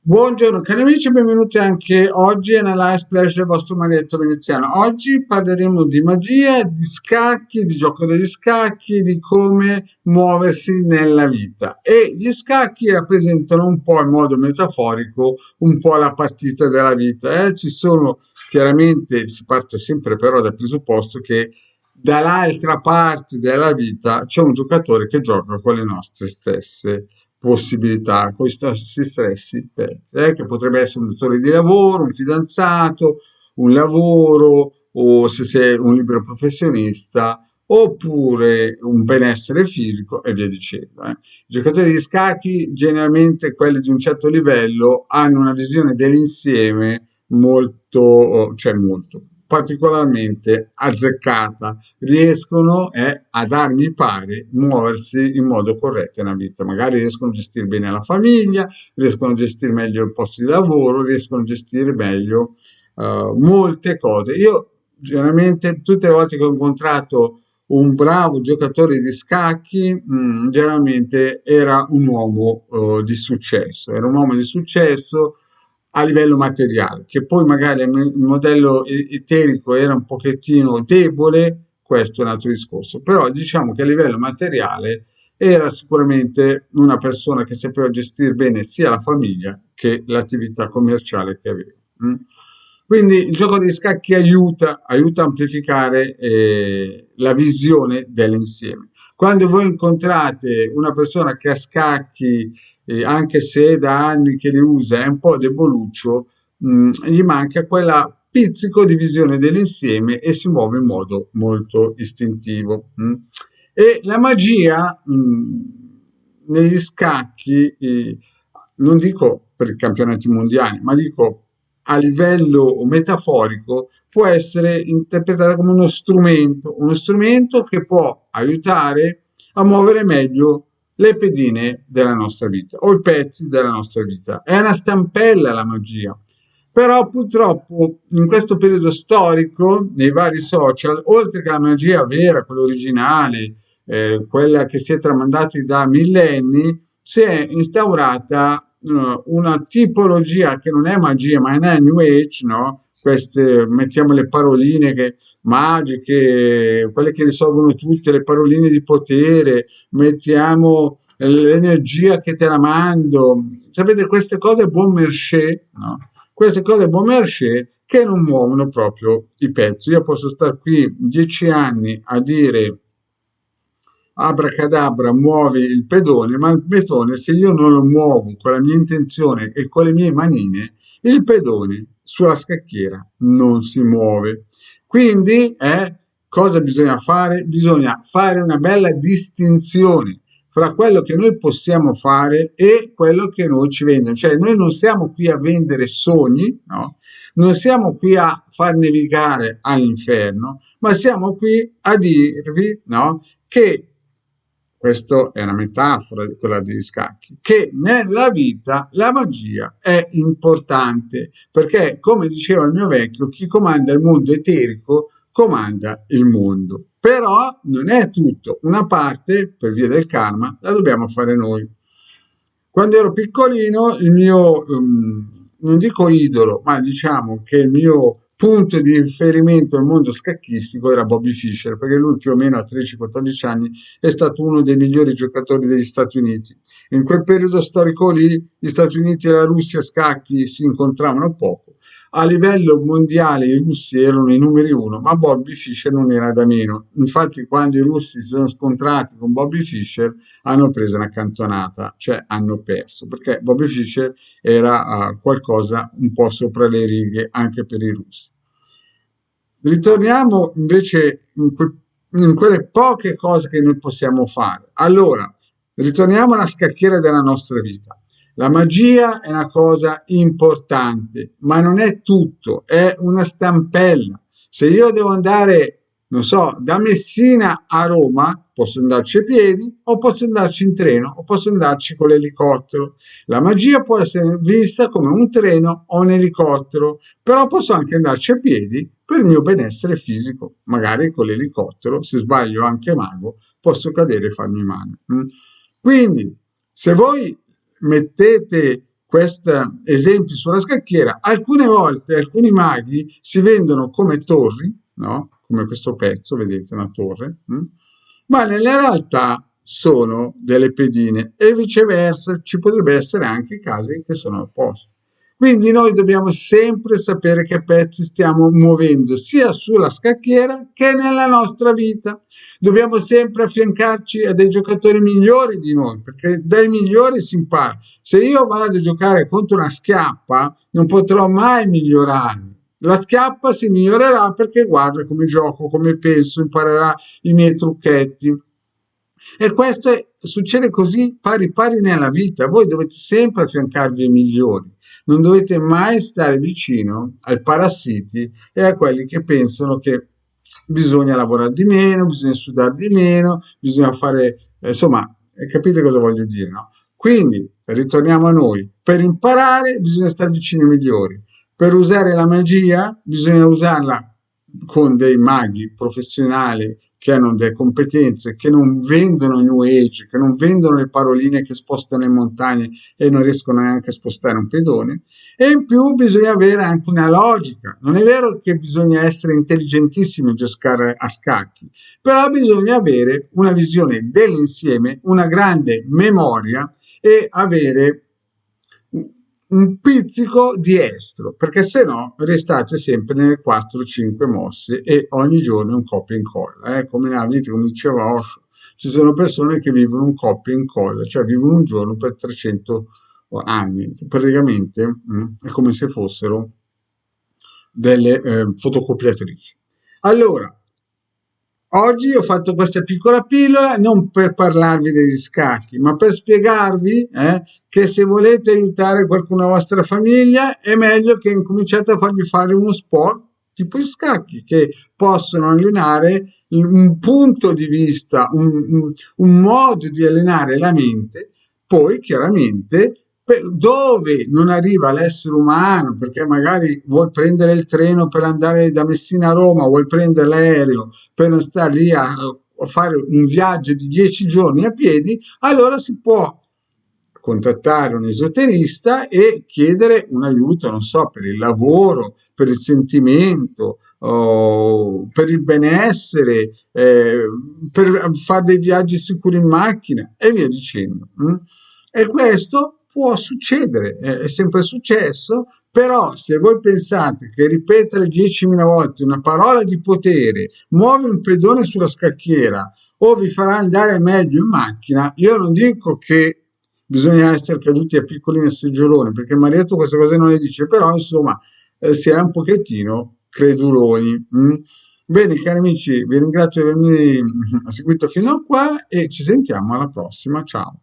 Buongiorno cari amici, benvenuti anche oggi nella Splash del vostro Marietto Veneziano. Oggi parleremo di magia, di scacchi, di gioco degli scacchi, di come muoversi nella vita. E gli scacchi rappresentano un po' in modo metaforico un po' la partita della vita. Ci sono chiaramente, si parte sempre però dal presupposto che dall'altra parte della vita c'è un giocatore che gioca con le nostre stesse possibilità, con i stessi stessi pezzi, che potrebbe essere un datore di lavoro, un fidanzato, un lavoro, o se sei un libero professionista, oppure un benessere fisico e via dicendo. I giocatori di scacchi, generalmente quelli di un certo livello, hanno una visione dell'insieme molto, cioè molto, particolarmente azzeccata, riescono a darmi pare muoversi in modo corretto nella vita, magari riescono a gestire bene la famiglia, riescono a gestire meglio il posto di lavoro, riescono a gestire meglio molte cose. Io generalmente tutte le volte che ho incontrato un bravo giocatore di scacchi, generalmente era un uomo di successo, era un uomo di successo a livello materiale, che poi magari il modello eterico era un pochettino debole, questo è un altro discorso, però diciamo che a livello materiale era sicuramente una persona che sapeva gestire bene sia la famiglia che l'attività commerciale che aveva. Quindi il gioco dei scacchi aiuta a amplificare la visione dell'insieme. Quando voi incontrate una persona che ha scacchi, anche se è da anni che li usa, è un po' deboluccio, gli manca quella pizzico di visione dell'insieme e si muove in modo molto istintivo. E la magia negli scacchi, non dico per i campionati mondiali, ma dico a livello metaforico, può essere interpretata come uno strumento che può aiutare a muovere meglio le pedine della nostra vita o i pezzi della nostra vita. È una stampella la magia. Però purtroppo in questo periodo storico, nei vari social, oltre che la magia vera, quella originale, quella che si è tramandata da millenni, si è instaurata una tipologia che non è magia, ma è New Age, no? Queste, mettiamo le paroline magiche, quelle che risolvono tutte, le paroline di potere, mettiamo l'energia che te la mando. Sapete, queste cose buon marché, no? Queste cose buon marché che non muovono proprio i pezzi. Io posso stare qui 10 anni a dire abracadabra, muovi il pedone, ma il pedone, se io non lo muovo con la mia intenzione e con le mie manine, il pedone sulla scacchiera non si muove. Quindi, cosa bisogna fare? Bisogna fare una bella distinzione fra quello che noi possiamo fare e quello che noi ci vendono. Cioè, noi non siamo qui a vendere sogni, no? Non siamo qui a far nevicare all'inferno, ma siamo qui a dirvi, no? Che questa è una metafora di quella degli scacchi, che nella vita la magia è importante, perché come diceva il mio vecchio, chi comanda il mondo eterico comanda il mondo. Però non è tutto, una parte, per via del karma, la dobbiamo fare noi. Quando ero piccolino, il mio, non dico idolo, ma diciamo che il mio punto di riferimento al mondo scacchistico era Bobby Fischer, perché lui più o meno a 13-14 anni è stato uno dei migliori giocatori degli Stati Uniti. In quel periodo storico lì, gli Stati Uniti e la Russia a scacchi si incontravano poco. A livello mondiale i russi erano i numeri uno, ma Bobby Fischer non era da meno. Infatti, quando i russi si sono scontrati con Bobby Fischer, hanno preso una cantonata, cioè hanno perso, perché Bobby Fischer era qualcosa un po' sopra le righe anche per i russi. Ritorniamo invece in quelle poche cose che noi possiamo fare. Allora, ritorniamo alla scacchiera della nostra vita. La magia è una cosa importante, ma non è tutto, è una stampella. Se io devo andare, non so, da Messina a Roma, posso andarci a piedi, o posso andarci in treno, o posso andarci con l'elicottero. La magia può essere vista come un treno o un elicottero, però posso anche andarci a piedi per il mio benessere fisico. Magari con l'elicottero, se sbaglio anche mago, posso cadere e farmi male. Quindi, se voi mettete questi esempi sulla scacchiera, alcune volte alcuni maghi si vendono come torri, no? Come questo pezzo, vedete, una torre, ma nella realtà sono delle pedine e viceversa ci potrebbe essere anche casi che sono opposti. Quindi noi dobbiamo sempre sapere che pezzi stiamo muovendo sia sulla scacchiera che nella nostra vita. Dobbiamo sempre affiancarci a dei giocatori migliori di noi, perché dai migliori si impara. Se io vado a giocare contro una schiappa, non potrò mai migliorarmi. La schiappa si migliorerà perché guarda come gioco, come penso, imparerà i miei trucchetti. E questo succede così pari pari nella vita. Voi dovete sempre affiancarvi ai migliori. Non dovete mai stare vicino ai parassiti e a quelli che pensano che bisogna lavorare di meno, bisogna studiare di meno, bisogna fare, insomma, capite cosa voglio dire, no? Quindi, ritorniamo a noi. Per imparare bisogna stare vicino ai migliori. Per usare la magia bisogna usarla con dei maghi professionali che hanno delle competenze, che non vendono New Age, che non vendono le paroline che spostano le montagne e non riescono neanche a spostare un pedone. E in più bisogna avere anche una logica. Non è vero che bisogna essere intelligentissimi a giocare a scacchi, però bisogna avere una visione dell'insieme, una grande memoria e avere un pizzico di estro, perché se no restate sempre nelle 4-5 mosse e ogni giorno è un copia e incolla, come nella vita, come diceva Osho. Ci sono persone che vivono un copia e incolla, cioè vivono un giorno per 300 anni, praticamente è come se fossero delle fotocopiatrici. Allora, oggi ho fatto questa piccola pillola non per parlarvi degli scacchi, ma per spiegarvi che se volete aiutare qualcuno della vostra famiglia è meglio che incominciate a fargli fare uno sport tipo gli scacchi, che possono allenare un punto di vista, un modo di allenare la mente. Poi chiaramente dove non arriva l'essere umano, perché magari vuol prendere il treno per andare da Messina a Roma, vuol prendere l'aereo per non stare lì a fare un viaggio di 10 giorni a piedi, allora si può contattare un esoterista e chiedere un aiuto, non so, per il lavoro, per il sentimento, per il benessere, per fare dei viaggi sicuri in macchina e via dicendo. E questo può succedere, è sempre successo, però se voi pensate che ripetere 10.000 volte una parola di potere muove un pedone sulla scacchiera o vi farà andare meglio in macchina, io non dico che bisogna essere caduti a piccoli nel seggiolone, perché Marietto queste cose non le dice, però insomma si è un pochettino creduloni. Bene, cari amici, vi ringrazio di avermi seguito fino a qua e ci sentiamo alla prossima. Ciao.